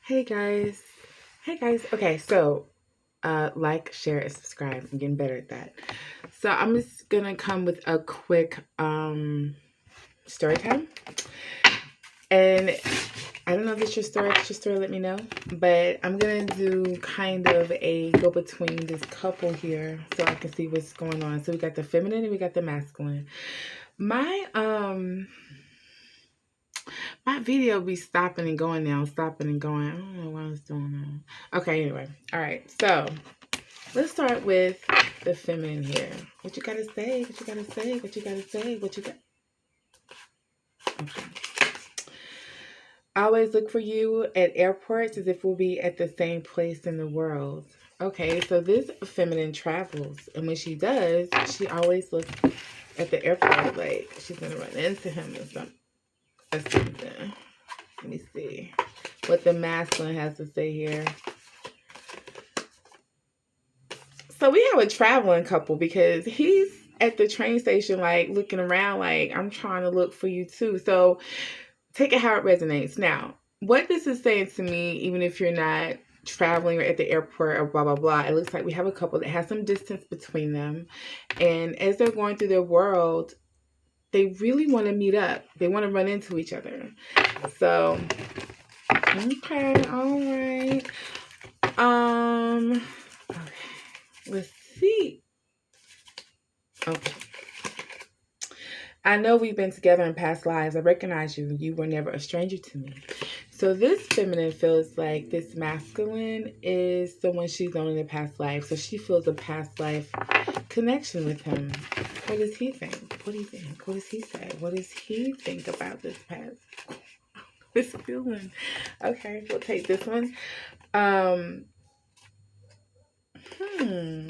Hey guys. Hey guys. Okay, so like, share, and subscribe. I'm getting better at that. So I'm just gonna come with a quick story time. And I don't know if it's your story, if it's your story, let me know. But I'm gonna do kind of a go between this couple here so I can see what's going on. So we got the feminine and we got the masculine. My my video be stopping and going now, stopping and going. I don't know what's going on. Okay, anyway. All right. So let's start with the feminine here. What you gotta say? What you gotta say? What you gotta say? What you got? Okay. I always look for you at airports as if we'll be at the same place in the world. Okay, so this feminine travels, and when she does, she always looks at the airport like she's gonna run into him or something. Let me see what the masculine has to say here. So we have a traveling couple because he's at the train station, like looking around, like I'm trying to look for you too. So take it how it resonates. Now, what this is saying to me, even if you're not traveling or at the airport or blah blah blah, it looks like we have a couple that has some distance between them, and as they're going through their world, they really want to meet up. They want to run into each other. So, okay, all right. Okay. Let's see. Okay. I know we've been together in past lives. I recognize you. You were never a stranger to me. So this feminine feels like this masculine is someone she's known in a past life. So she feels a past life connection with him. What does he think? What do you think? What does he say? What does he think about this past? This feeling. Okay, we'll take this one. Um, hmm.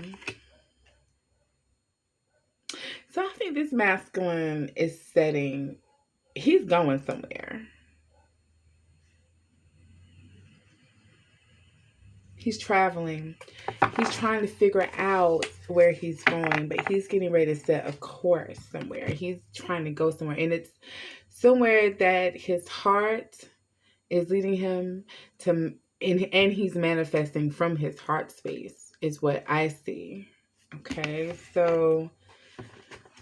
So I think this masculine is setting, he's going somewhere. He's traveling. He's trying to figure out where he's going, but he's getting ready to set a course somewhere. He's trying to go somewhere, and it's somewhere that his heart is leading him to, and he's manifesting from his heart space, is what I see. Okay, so,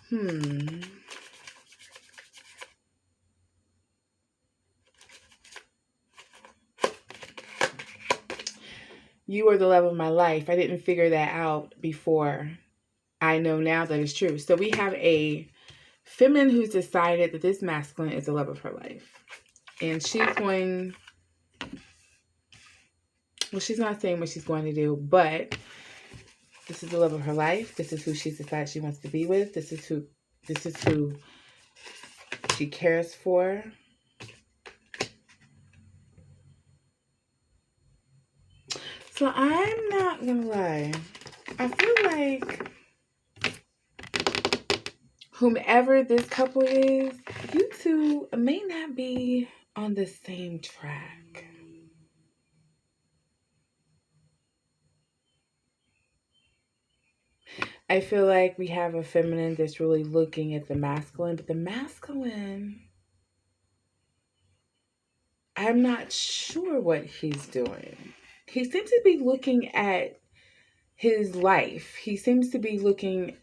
hmm. You are the love of my life. I didn't figure that out before. I know now that it's true. So we have a feminine who's decided that this masculine is the love of her life. And she's going, well, she's not saying what she's going to do, but this is the love of her life. This is who she's decided she wants to be with. This is who she cares for. So I'm not gonna lie. I feel like whomever this couple is, you two may not be on the same track. I feel like we have a feminine that's really looking at the masculine, but the masculine, I'm not sure what he's doing. He seems to be looking at his life. He seems to be looking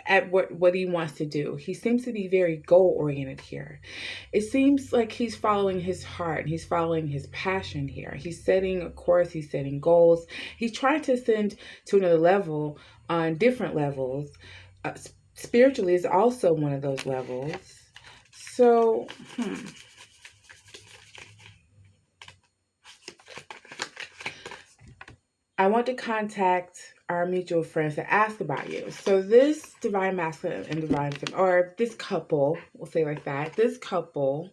at what he wants to do. He seems to be very goal oriented here. It seems like he's following his heart. He's following his passion here. He's setting a course. He's setting goals. He's trying to ascend to another level on different levels. Spiritually is also one of those levels. So, I want to contact our mutual friends to ask about you. So this divine masculine and divine feminine, or this couple, we'll say like that, this couple,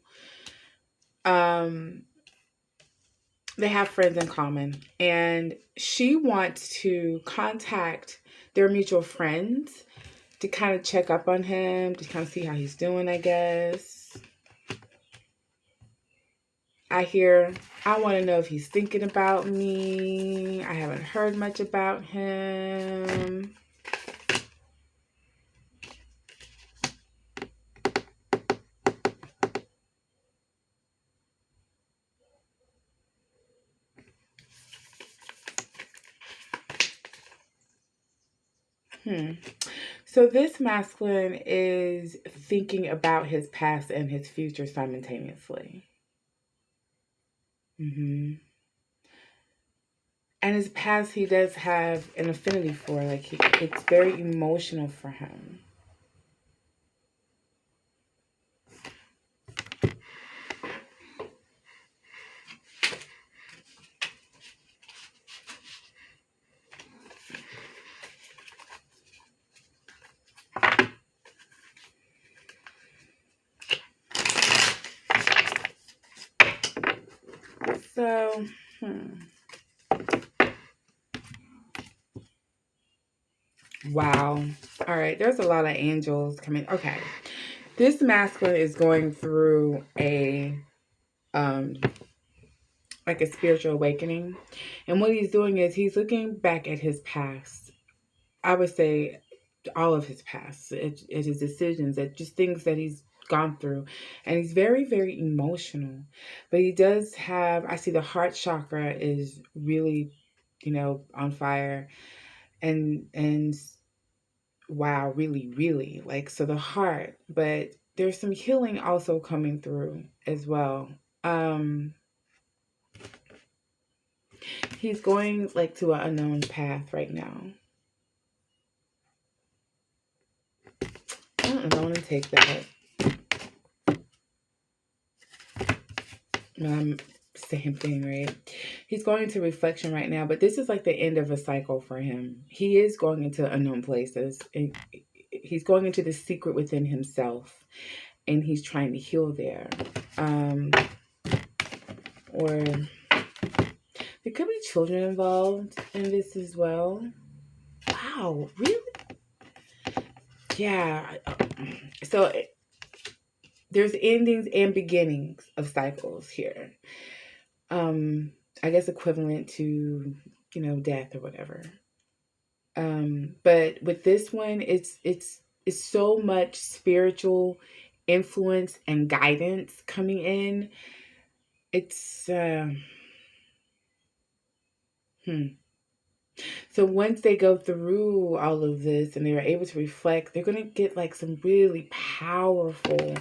um, they have friends in common, and she wants to contact their mutual friends to kind of check up on him, to kind of see how he's doing, I guess. I hear, I want to know if he's thinking about me. I haven't heard much about him. So this masculine is thinking about his past and his future simultaneously. hmm And his past, he does have an affinity for. Like it's very emotional for him. So, wow. All right, there's a lot of angels coming. Okay. This masculine is going through a um like a spiritual awakening. And what he's doing is he's looking back at his past. I would say all of his past, at his decisions, at just things that he's gone through. And he's very, very emotional. But he does have, I see the heart chakra is really, on fire. And wow, really, really. Like, so the heart, but there's some healing also coming through as well. Um, he's going like to an unknown path right now. I don't know if I want to take that. Same thing, right? He's going into reflection right now, but this is like the end of a cycle for him. He is going into unknown places. And he's going into the secret within himself, and he's trying to heal there. Or there could be children involved in this as well. Wow, really? Yeah. So there's endings and beginnings of cycles here. I guess equivalent to, death or whatever. But with this one, it's so much spiritual influence and guidance coming in. It's So once they go through all of this and they're able to reflect, they're gonna get like some really powerful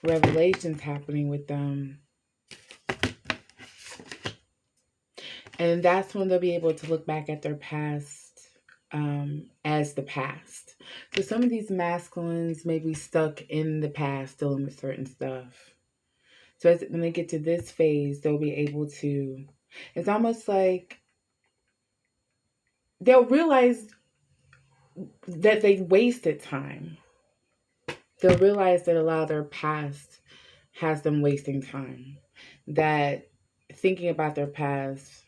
revelations happening with them. And that's when they'll be able to look back at their past as the past. So some of these masculines may be stuck in the past, dealing with certain stuff. So when they get to this phase, they'll be able to, it's almost like they'll realize that they wasted time. They'll realize that a lot of their past has them wasting time. That thinking about their past,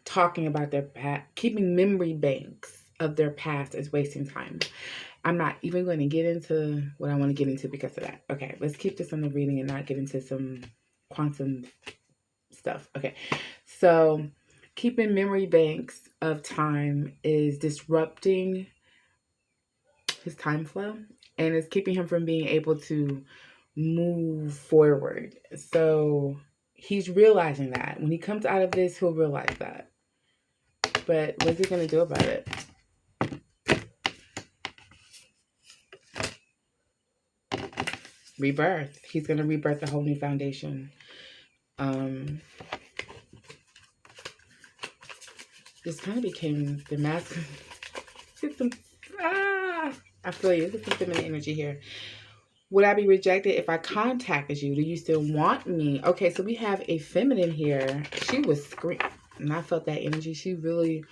talking about their past, keeping memory banks of their past is wasting time. I'm not even going to get into what I want to get into because of that. Okay, let's keep this on the reading and not get into some quantum stuff. Okay, so keeping memory banks of time is disrupting his time flow and it's keeping him from being able to move forward. So he's realizing that. When he comes out of this, he'll realize that. But what's he going to do about it? Rebirth. He's going to rebirth a whole new foundation. This kind of became the masculine. I feel you. This is some feminine energy here. Would I be rejected if I contacted you? Do you still want me? Okay, so we have a feminine here. She was screaming, and I felt that energy. She really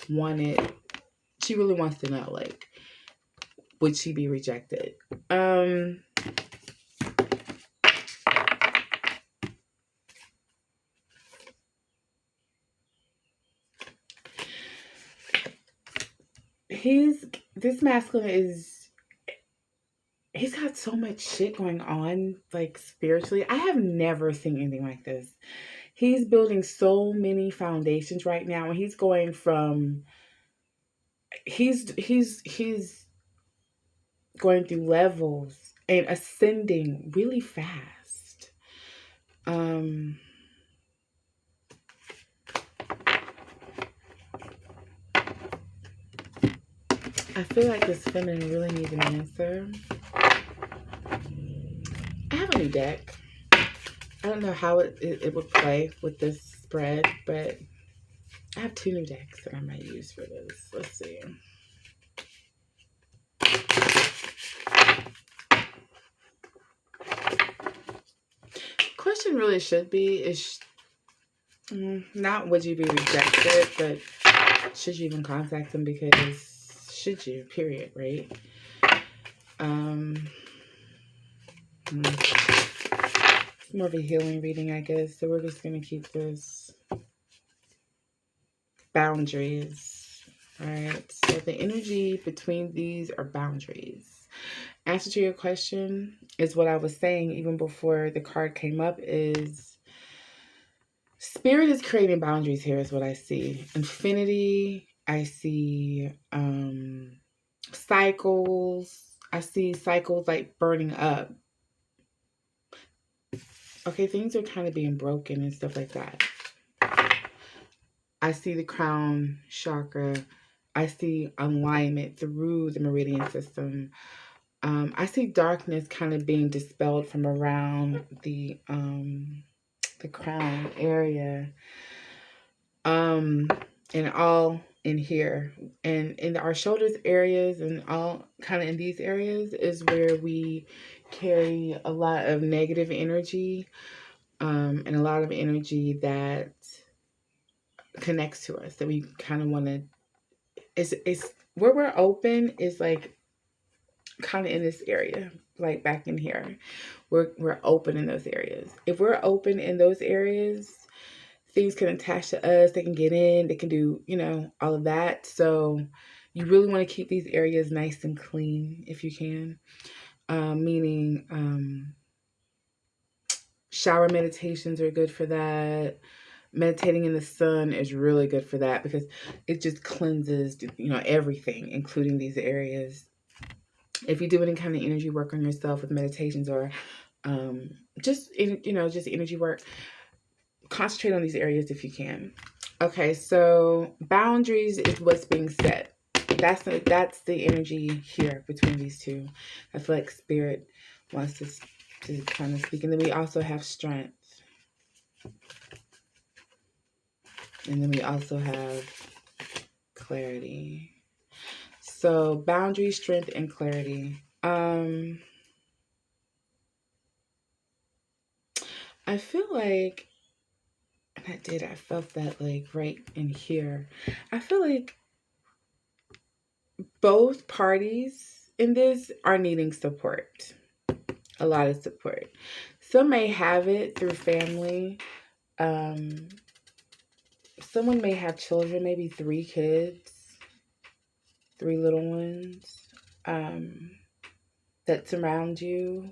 wants to know, like, would she be rejected? This masculine he's got so much shit going on, like spiritually. I have never seen anything like this. He's building so many foundations right now, and he's going from he's going through levels and ascending really fast. I feel like this feminine really needs an answer. I have a new deck. I don't know how it would play with this spread, but I have 2 new decks that I might use for this. Let's see. Question really should be is not would you be rejected, but should you even contact them? Because should you? Period. Right. It's more of a healing reading, I guess. So we're just gonna keep this boundaries. All right. So the energy between these are boundaries. Answer to your question is what I was saying even before the card came up is Spirit is creating boundaries here is what I see. Infinity, I see cycles. I see cycles like burning up. Okay, things are kind of being broken and stuff like that. I see the crown chakra. I see alignment through the meridian system. I see darkness kind of being dispelled from around the crown area. And all in here. And in our shoulders areas and all kind of in these areas is where we carry a lot of negative energy. And a lot of energy that connects to us that we kind of want to it's where we're open is like kind of in this area, like back in here. We're open in those areas. If we're open in those areas, things can attach to us, they can get in, they can do, all of that. So you really want to keep these areas nice and clean if you can. Meaning shower meditations are good for that. Meditating in the sun is really good for that because it just cleanses, everything, including these areas. If you do any kind of energy work on yourself with meditations or just energy work, concentrate on these areas if you can. Okay, so boundaries is what's being set. That's the energy here between these two. I feel like Spirit wants to kind of speak. And then we also have strength. And then we also have clarity. So boundary, strength, and clarity. I feel like, and I felt that like right in here. I feel like both parties in this are needing support. A lot of support. Some may have it through family. Someone may have children, maybe 3 kids, 3 little ones that surround you.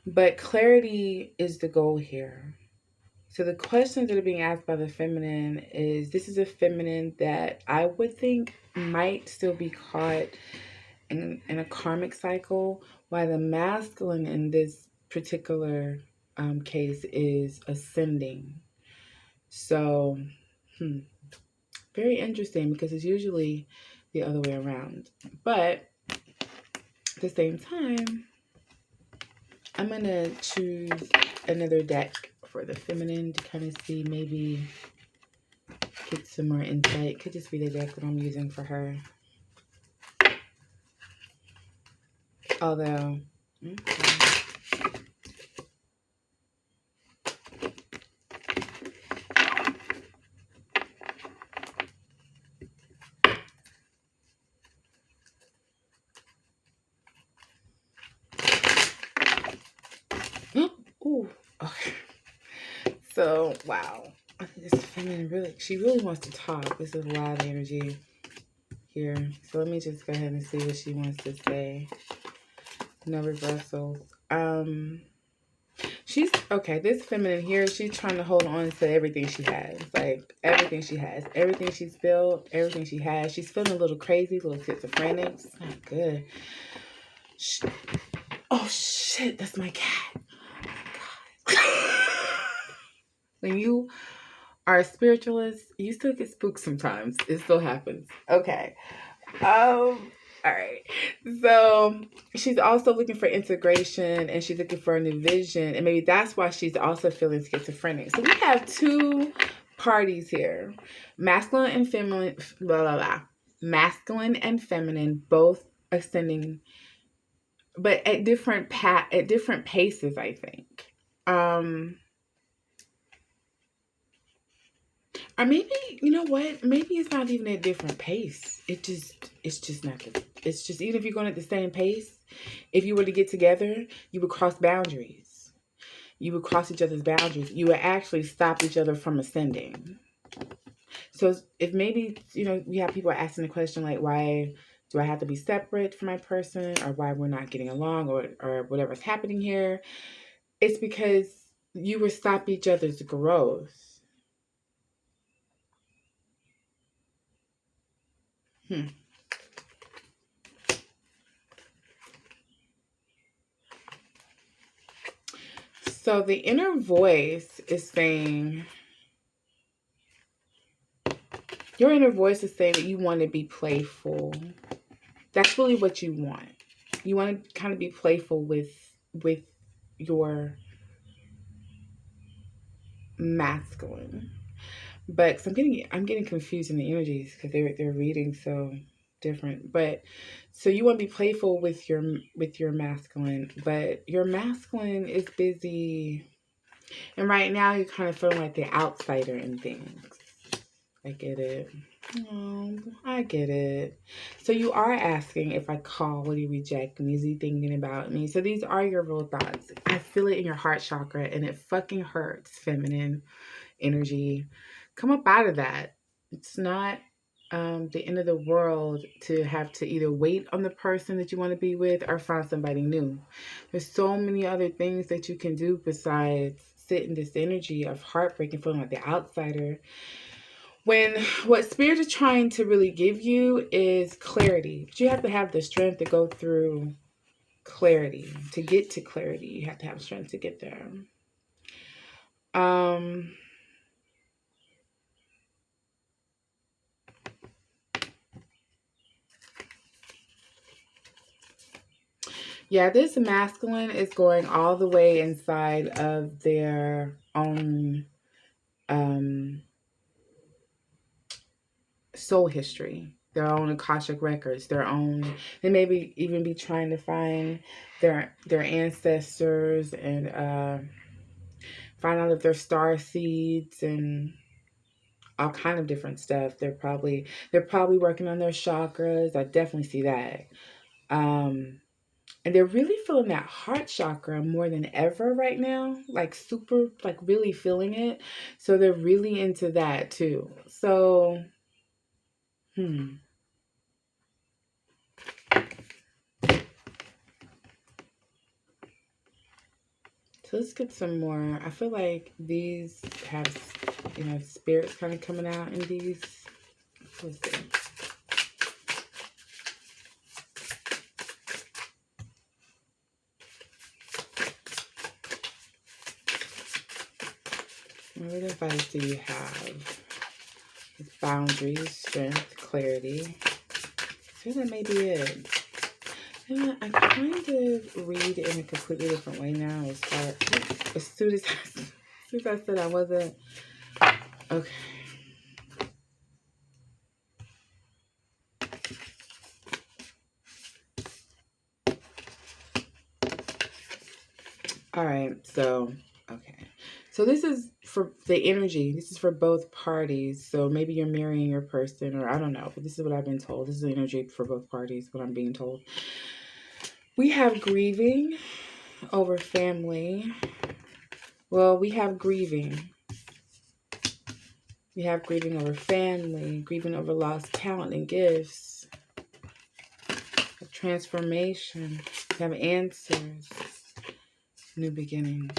But clarity is the goal here. So the questions that are being asked by the feminine is, this is a feminine that I would think might still be caught in a karmic cycle, while the masculine in this particular case is ascending. So, very interesting because it's usually the other way around. But at the same time, I'm going to choose another deck for the feminine to kind of see, maybe get some more insight. Could just be the deck that I'm using for her. Although, okay. Ooh, okay. So, wow. I think this feminine she really wants to talk. This is a lot of energy here. So let me just go ahead and see what she wants to say. No reversals. She's, okay, this feminine here, she's trying to hold on to everything she has. Like, everything she has. Everything she's built, everything she has. She's feeling a little crazy, a little schizophrenic. It's not good. Oh, shit, that's my cat. When you are a spiritualist, you still get spooked sometimes. It still happens. Okay. All right. So she's also looking for integration and she's looking for a new vision. And maybe that's why she's also feeling schizophrenic. So we have two parties here. Masculine and feminine, blah, blah, blah. Masculine and feminine, both ascending, but at different paces, I think. Or maybe, you know what? Maybe it's not even at a different pace. It's just not. It's just, even if you're going at the same pace, if you were to get together, you would cross boundaries. You would cross each other's boundaries. You would actually stop each other from ascending. So if maybe, we have people asking the question like, why do I have to be separate from my person, or why we're not getting along, or whatever's happening here? It's because you would stop each other's growth. So the inner voice is saying, your inner voice is saying that you want to be playful. That's really what you want. You want to kind of be playful with your masculine. But I'm getting confused in the energies because they're reading so different. But so you want to be playful with your masculine, but your masculine is busy. And right now you're kind of feeling like the outsider in things. I get it. Oh, I get it. So you are asking, if I call, will he reject me? Is he thinking about me? So these are your real thoughts. I feel it in your heart chakra and it fucking hurts, feminine energy. Come up out of that. It's not the end of the world to have to either wait on the person that you want to be with or find somebody new. There's so many other things that you can do besides sit in this energy of heartbreak and feeling like the outsider. When what spirit is trying to really give you is clarity. But you have to have the strength to go through clarity. To get to clarity, you have to have strength to get there. Yeah, this masculine is going all the way inside of their own soul history, their own Akashic records, they maybe even be trying to find their ancestors and find out if they're star seeds and all kind of different stuff. They're probably working on their chakras. I definitely see that. And they're really feeling that heart chakra more than ever right now. Like super, like really feeling it. So they're really into that too. So, So let's get some more. I feel like these have, spirits kind of coming out in these. Let's see. What advice do you have? It's boundaries, strength, clarity. So that may be it. And I kind of read in a completely different way now. As soon as I said I wasn't. Okay. All right. So, okay. So this is for the energy. This is for both parties. So maybe you're marrying your person, or I don't know, but this is what I've been told. This is the energy for both parties, what I'm being told. We have grieving over family. Well, we have grieving. We have grieving over family, grieving over lost talent and gifts. A transformation. We have answers. New beginnings.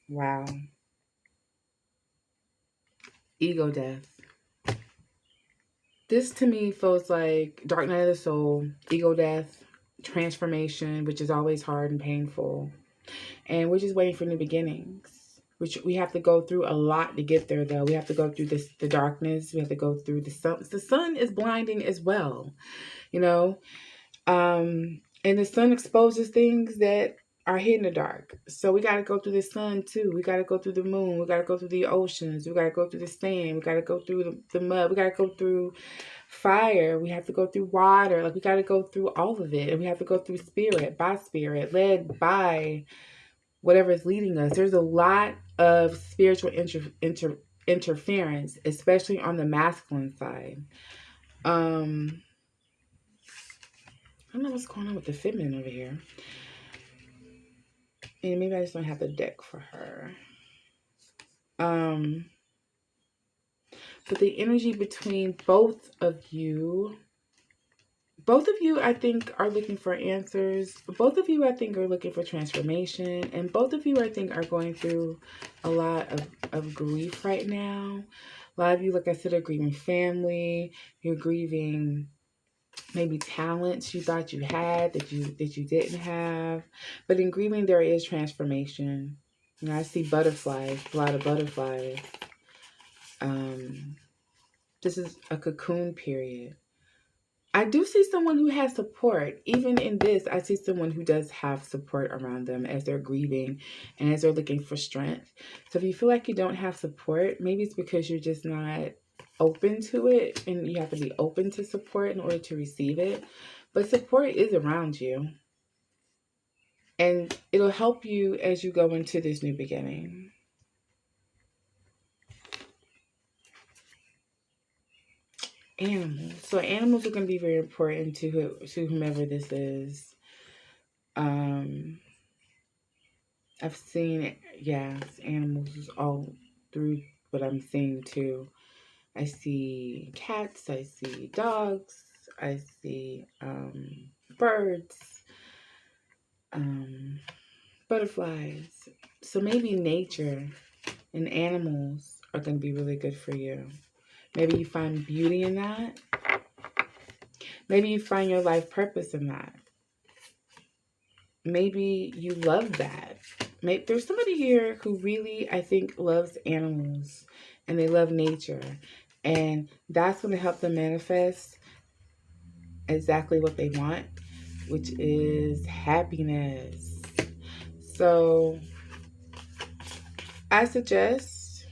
Wow. Ego death. This to me feels like dark night of the soul, ego death, transformation, which is always hard and painful. And we're just waiting for new beginnings. which we have to go through a lot to get there, though. We have to go through the darkness. We have to go through the sun. The sun is blinding as well, you know. And the sun exposes things that are hidden in the dark. So we got to go through the sun too. We got to go through the moon. We got to go through the oceans. We got to go through the sand. We got to go through the mud. We got to go through fire. We have to go through water. Like, we got to go through all of it. And we have to go through spirit, led by whatever is leading us. There's a lot of spiritual interference, especially on the masculine side. I don't know what's going on with the feminine over here. And maybe I just don't have the deck for her. But the energy between both of you, I think, are looking for answers. Both of you, I think, are looking for transformation. And both of you, I think, are going through a lot of grief right now. A lot of you, like I said, are grieving family. You're grieving maybe talents you thought you had that you didn't have. But in grieving, there is transformation. You know, I see butterflies, a lot of butterflies. This is a cocoon period. I do see someone who has support. Even in this, I see someone who does have support around them as they're grieving and as they're looking for strength. So if you feel like you don't have support, maybe it's because you're just not open to it, and you have to be open to support in order to receive it. But support is around you, and it'll help you as you go into this new beginning. Animals. So animals are going to be very important to whomever this is. I've seen, animals all through what I'm seeing too. I see cats, I see dogs, I see birds, butterflies. So maybe nature and animals are going to be really good for you. Maybe you find beauty in that. Maybe you find your life purpose in that. Maybe you love that. Maybe there's somebody here who really, I think, loves animals and they love nature. And that's going to help them manifest exactly what they want, which is happiness. So I suggest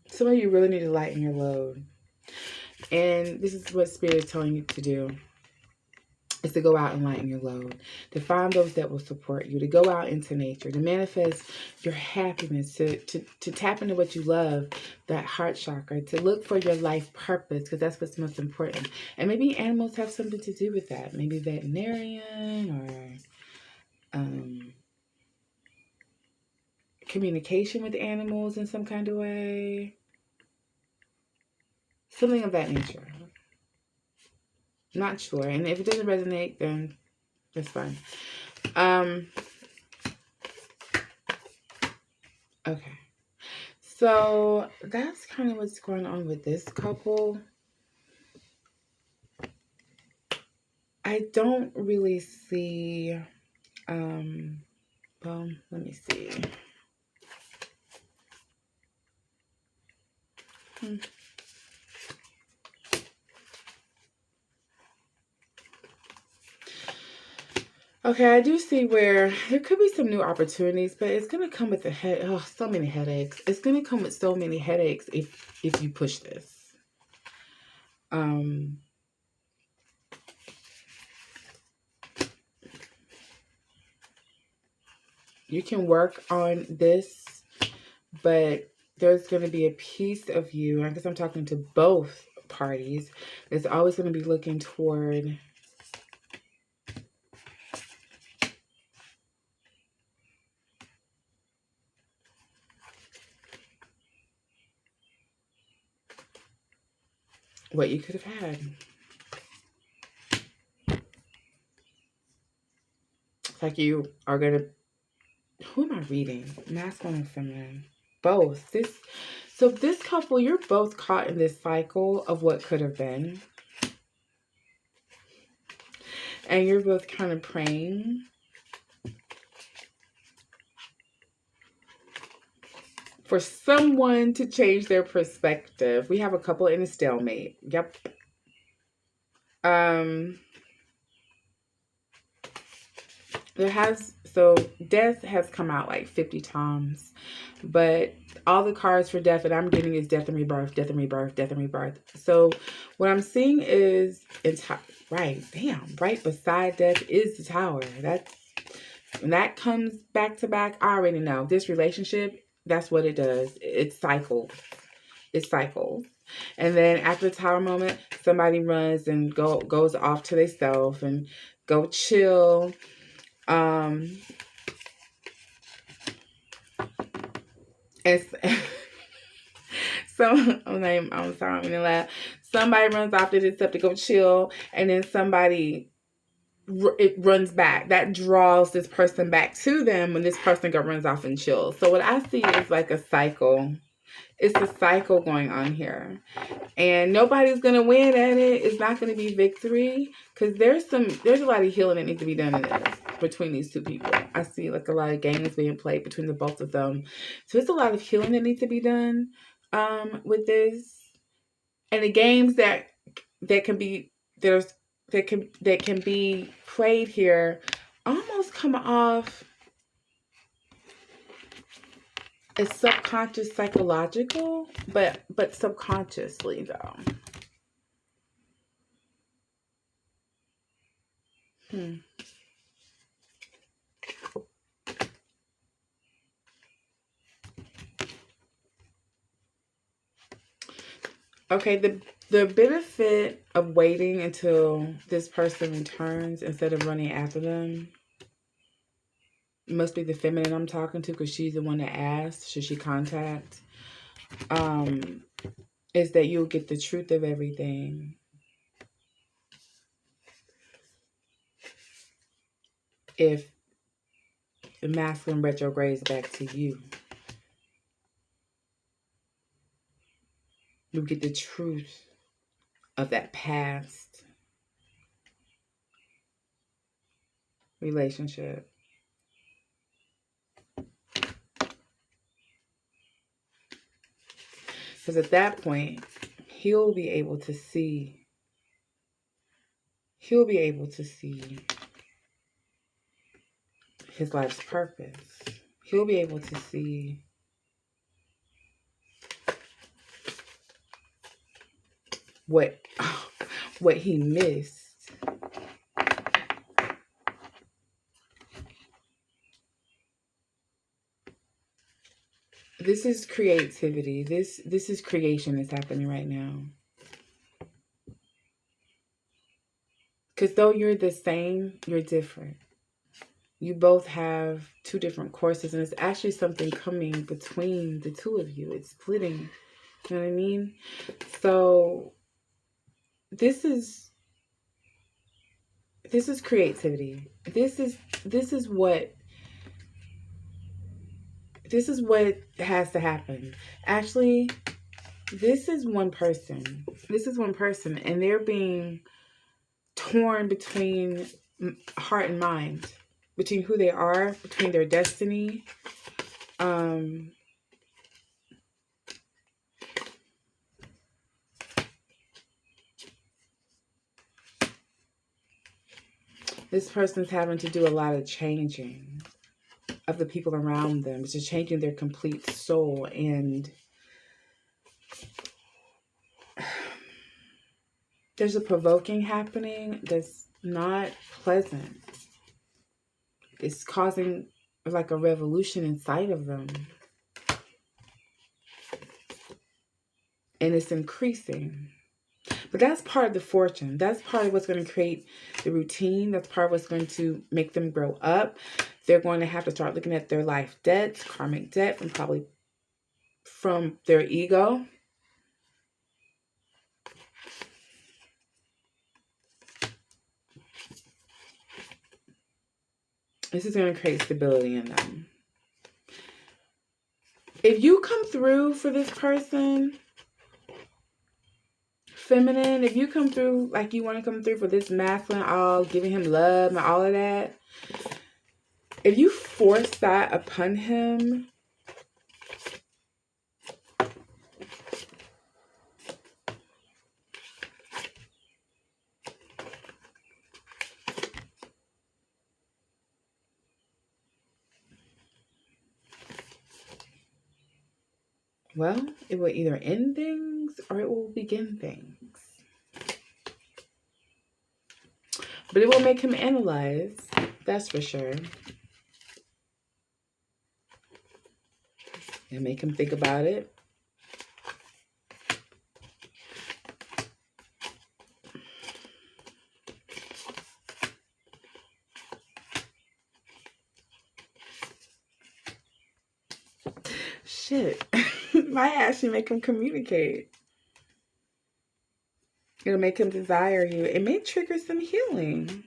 some of you really need to lighten your load. And this is what Spirit is telling you to do. Is to go out and lighten your load, to find those that will support you, to go out into nature, to manifest your happiness, to tap into what you love, that heart chakra, to look for your life purpose, because that's what's most important. And maybe animals have something to do with that. Maybe veterinarian or communication with animals in some kind of way. Something of that nature. Not sure. And if it doesn't resonate, then that's fine. Okay. So that's kind of what's going on with this couple. I don't really see, well, let me see. Okay, I do see where there could be some new opportunities, but it's going to come with so many headaches. It's going to come with so many headaches if you push this. You can work on this, but there's going to be a piece of you, I guess I'm talking to both parties, that's always going to be looking toward what you could have had. It's like you are going to, who am I reading? Masculine and feminine. Both. So this couple, you're both caught in this cycle of what could have been. And you're both kind of praying for someone to change their perspective. We have a couple in a stalemate. Yep. Death has come out like 50 times, but all the cards for death that I'm getting is death and rebirth, death and rebirth, death and rebirth. So what I'm seeing is right beside death is the tower. That comes back to back. I already know this relationship. That's what it does. It cycles. And then after the tower moment, somebody runs and goes off to themselves and go chill. It's I'm sorry, I'm gonna laugh. Somebody runs off to themselves to go chill, and then it runs back. That draws this person back to them when this person runs off and chills. So what I see is like a cycle. It's a cycle going on here. And nobody's going to win at it. It's not going to be victory. Because there's a lot of healing that needs to be done in this between these two people. I see like a lot of games being played between the both of them. So there's a lot of healing that needs to be done with this. And the games that can be played here almost come off as subconscious psychological, but subconsciously though. Okay, the benefit of waiting until this person returns instead of running after them, it must be the feminine I'm talking to, because she's the one that asked, should she contact, is that you'll get the truth of everything. If the masculine retrogrades back to you, you'll get the truth of that past relationship. Because at that point, he'll be able to see his life's purpose. He'll be able to see what he missed. This is creativity. This is creation that's happening right now. Because though you're the same, you're different. You both have two different courses, and it's actually something coming between the two of you. It's splitting. You know what I mean? So this is creativity. This is what has to happen. Actually, this is one person. And they're being torn between heart and mind, between who they are, between their destiny. This person's having to do a lot of changing of the people around them. It's just changing their complete soul. And there's a provoking happening that's not pleasant. It's causing like a revolution inside of them. And it's increasing. But that's part of the fortune. That's part of what's going to create the routine. That's part of what's going to make them grow up. They're going to have to start looking at their life debts, karmic debt, and probably from their ego. This is going to create stability in them. If you come through for this person, feminine, if you come through like you want to come through for this masculine, all giving him love and all of that, if you force that upon him, well, it will either end things or it will begin things. But it will make him analyze, that's for sure. It'll make him think about it. Shit. Might actually make him communicate. It'll make him desire you. It may trigger some healing.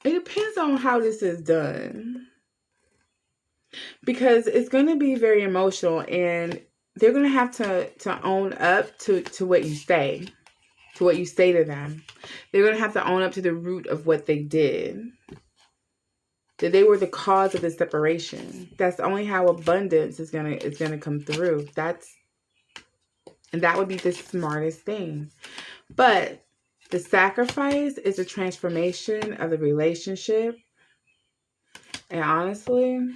It depends on how this is done. Because it's going to be very emotional, and they're going to have to own up to what you say. To what you say to them. They're going to have to own up to the root of what they did. That they were the cause of the separation. That's only how abundance is gonna come through. And that would be the smartest thing. But the sacrifice is a transformation of the relationship. And honestly,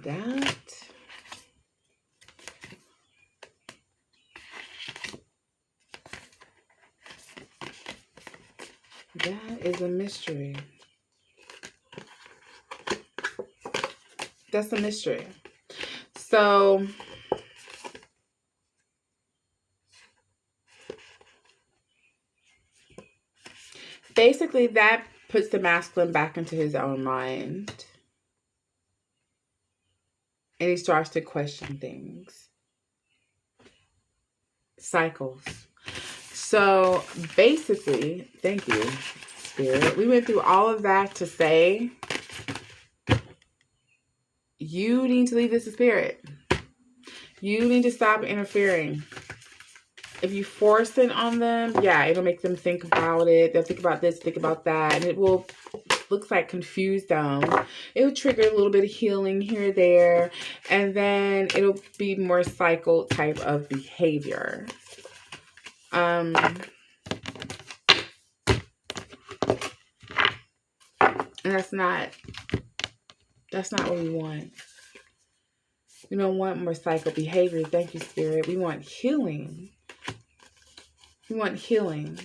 that is a mystery. That's a mystery. So basically that puts the masculine back into his own mind. And he starts to question things. Cycles. So basically, thank you, Spirit. We went through all of that to say, you need to leave this to Spirit. You need to stop interfering. If you force it on them, yeah, it'll make them think about it. They'll think about this, think about that. And it will, looks like, confuse them. It'll trigger a little bit of healing here or there. And then it'll be more cycle type of behavior. And that's not what we want. We don't want more cycle behavior. Thank you, Spirit. We want healing. We want healing.